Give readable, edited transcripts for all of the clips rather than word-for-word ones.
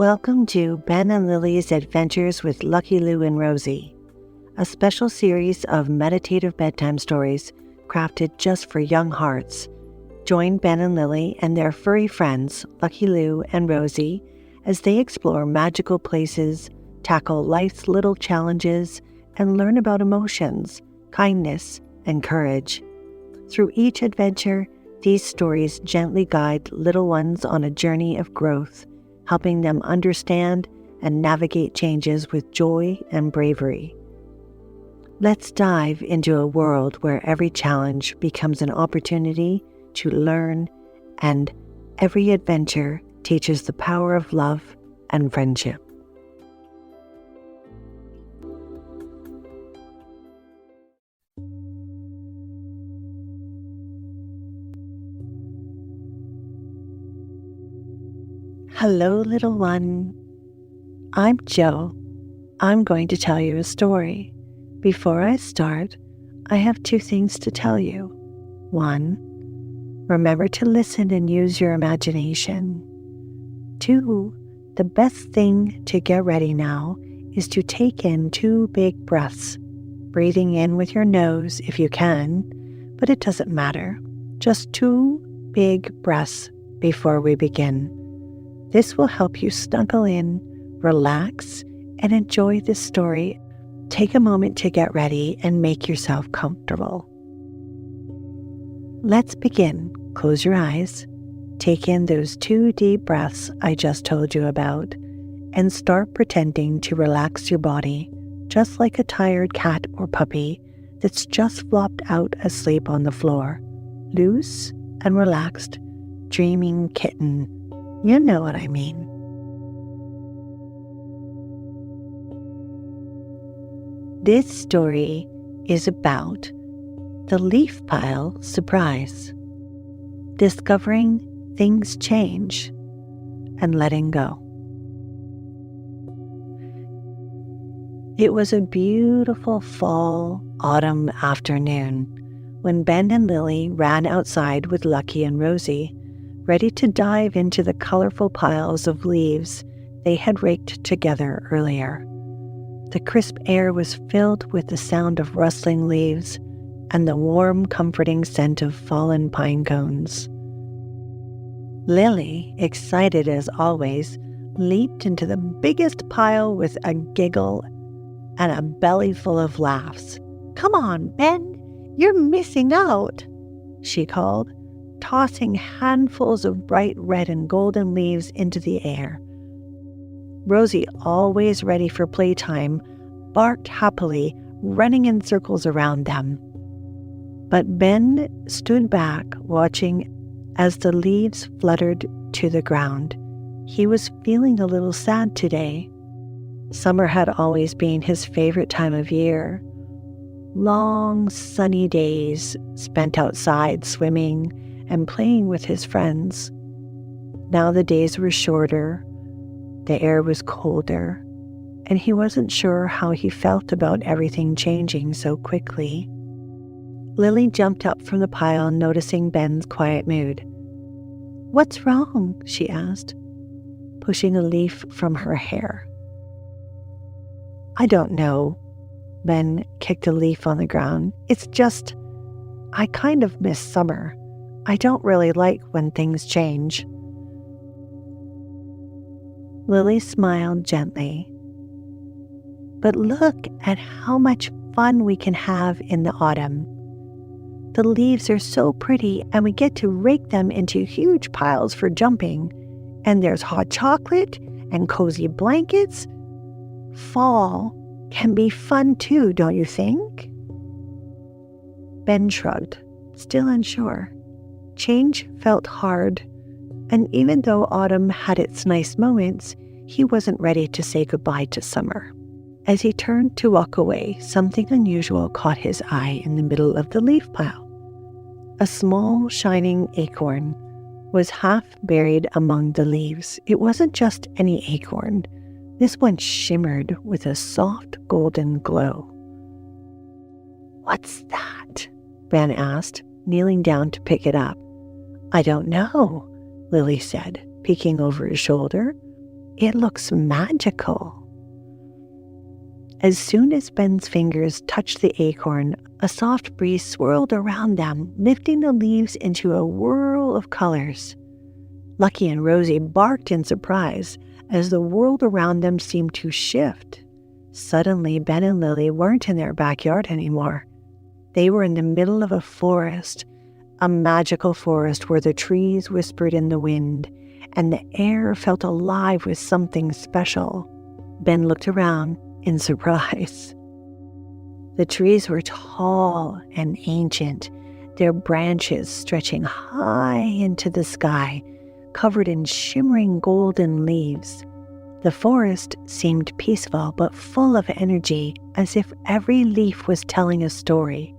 Welcome to Ben and Lily's Adventures with Lucky Lou and Rosie, a special series of meditative bedtime stories crafted just for young hearts. Join Ben and Lily and their furry friends, Lucky Lou and Rosie, as they explore magical places, tackle life's little challenges, and learn about emotions, kindness, and courage. Through each adventure, these stories gently guide little ones on a journey of growth, helping them understand and navigate changes with joy and bravery. Let's dive into a world where every challenge becomes an opportunity to learn, and every adventure teaches the power of love and friendship. Hello, little one. I'm Jo. I'm going to tell you a story. Before I start, I have two things to tell you. One, remember to listen and use your imagination. Two, the best thing to get ready now is to take in 2 big breaths, breathing in with your nose if you can, but it doesn't matter. Just 2 big breaths before we begin. This will help you snuggle in, relax, and enjoy this story. Take a moment to get ready and make yourself comfortable. Let's begin. Close your eyes. Take in those 2 deep breaths I just told you about, and start pretending to relax your body, just like a tired cat or puppy that's just flopped out asleep on the floor. Loose and relaxed, dreaming kitten. You know what I mean. This story is about the leaf pile surprise, discovering things change, and letting go. It was a beautiful fall, autumn afternoon when Ben and Lily ran outside with Lucky and Rosie, ready to dive into the colorful piles of leaves they had raked together earlier. The crisp air was filled with the sound of rustling leaves and the warm, comforting scent of fallen pine cones. Lily, excited as always, leaped into the biggest pile with a giggle and a belly full of laughs. "Come on, Ben, you're missing out," she called, tossing handfuls of bright red and golden leaves into the air. Rosie, always ready for playtime, barked happily, running in circles around them. But Ben stood back, watching as the leaves fluttered to the ground. He was feeling a little sad today. Summer had always been his favorite time of year. Long, sunny days spent outside swimming and playing with his friends. Now the days were shorter, the air was colder, and he wasn't sure how he felt about everything changing so quickly. Lily jumped up from the pile, noticing Ben's quiet mood. "What's wrong?" she asked, pushing a leaf from her hair. "I don't know." Ben kicked a leaf on the ground. "It's just, I kind of miss summer. I don't really like when things change." Lily smiled gently. "But look at how much fun we can have in the autumn. The leaves are so pretty, and we get to rake them into huge piles for jumping. And there's hot chocolate and cozy blankets. Fall can be fun too, don't you think?" Ben shrugged, still unsure. Change felt hard, and even though autumn had its nice moments, he wasn't ready to say goodbye to summer. As he turned to walk away, something unusual caught his eye in the middle of the leaf pile. A small, shining acorn was half buried among the leaves. It wasn't just any acorn. This one shimmered with a soft golden glow. "What's that?" Ben asked, kneeling down to pick it up. "I don't know," Lily said, peeking over his shoulder. It looks magical. As soon as Ben's fingers touched the acorn, a soft breeze swirled around them, lifting the leaves into a whirl of colors. Lucky and Rosie barked in surprise as the world around them seemed to shift. Suddenly, Ben and Lily weren't in their backyard anymore. They were in the middle of a forest, a magical forest where the trees whispered in the wind and the air felt alive with something special. Ben looked around in surprise. The trees were tall and ancient, their branches stretching high into the sky, covered in shimmering golden leaves. The forest seemed peaceful but full of energy, as if every leaf was telling a story.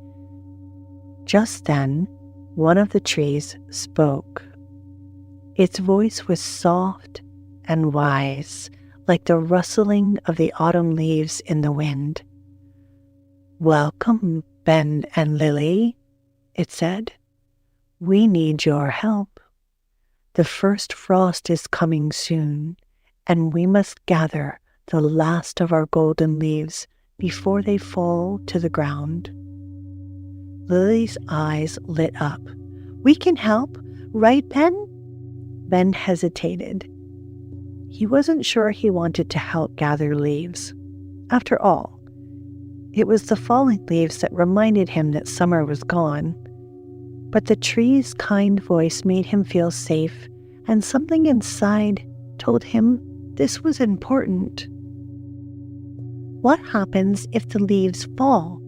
Just then, one of the trees spoke. Its voice was soft and wise, like the rustling of the autumn leaves in the wind. "Welcome, Ben and Lily," it said. "We need your help. The first frost is coming soon, and we must gather the last of our golden leaves before they fall to the ground." Lily's eyes lit up. "We can help, right, Ben?" Ben hesitated. He wasn't sure he wanted to help gather leaves. After all, it was the falling leaves that reminded him that summer was gone. But the tree's kind voice made him feel safe, and something inside told him this was important. "What happens if the leaves fall?"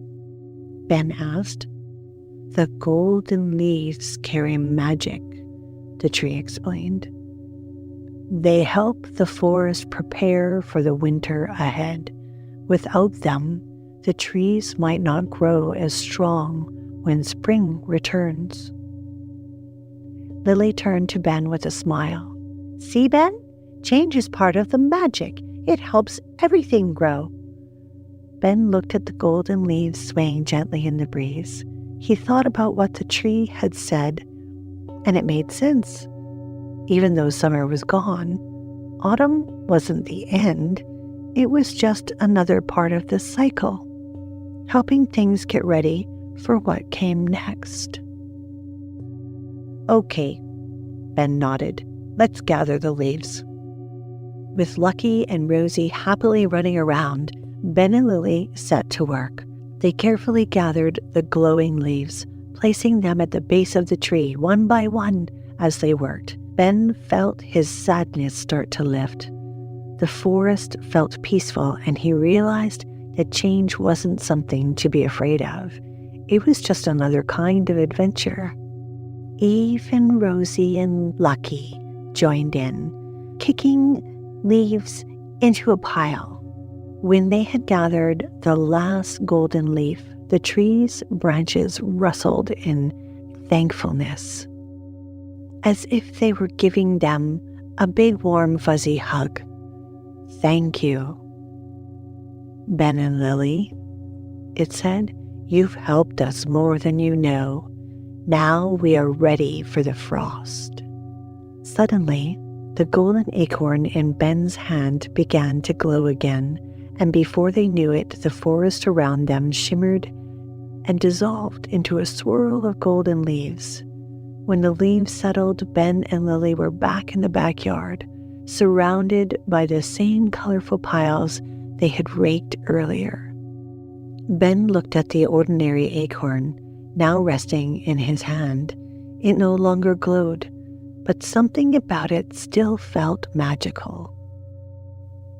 Ben asked. "The golden leaves carry magic," the tree explained. "They help the forest prepare for the winter ahead. Without them, the trees might not grow as strong when spring returns." Lily turned to Ben with a smile. "See, Ben? Change is part of the magic. It helps everything grow." Ben looked at the golden leaves swaying gently in the breeze. He thought about what the tree had said, and it made sense. Even though summer was gone, autumn wasn't the end. It was just another part of the cycle, helping things get ready for what came next. "Okay," Ben nodded. "Let's gather the leaves." With Lucky and Rosie happily running around, Ben and Lily set to work. They carefully gathered the glowing leaves, placing them at the base of the tree one by one as they worked. Ben felt his sadness start to lift. The forest felt peaceful, and he realized that change wasn't something to be afraid of. It was just another kind of adventure. Even Rosie and Lucky joined in, kicking leaves into a pile. When they had gathered the last golden leaf, the tree's branches rustled in thankfulness, as if they were giving them a big warm fuzzy hug. "Thank you, Ben and Lily," it said. "You've helped us more than you know. Now we are ready for the frost." Suddenly, the golden acorn in Ben's hand began to glow again, and before they knew it, the forest around them shimmered and dissolved into a swirl of golden leaves. When the leaves settled, Ben and Lily were back in the backyard, surrounded by the same colorful piles they had raked earlier. Ben looked at the ordinary acorn, now resting in his hand. It no longer glowed, but something about it still felt magical.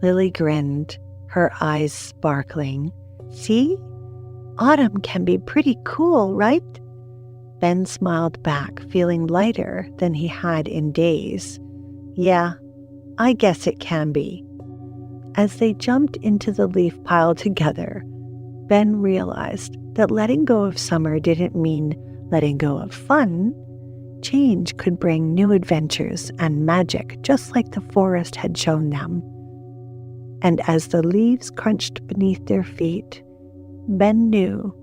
Lily grinned, her eyes sparkling. "See? Autumn can be pretty cool, right?" Ben smiled back, feeling lighter than he had in days. "Yeah, I guess it can be." As they jumped into the leaf pile together, Ben realized that letting go of summer didn't mean letting go of fun. Change could bring new adventures and magic, just like the forest had shown them. And as the leaves crunched beneath their feet, Ben knew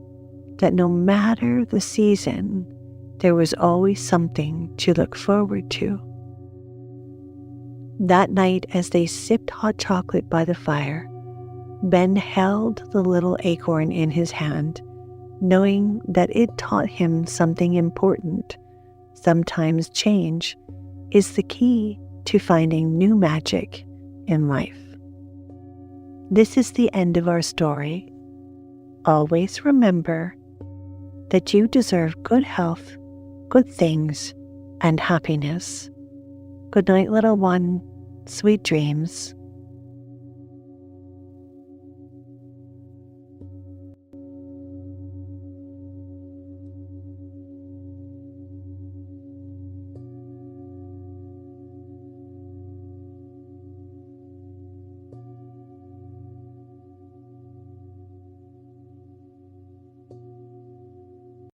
that no matter the season, there was always something to look forward to. That night, as they sipped hot chocolate by the fire, Ben held the little acorn in his hand, knowing that it taught him something important. Sometimes change is the key to finding new magic in life. This is the end of our story. Always remember that you deserve good health, good things, and happiness. Good night, little one. Sweet dreams.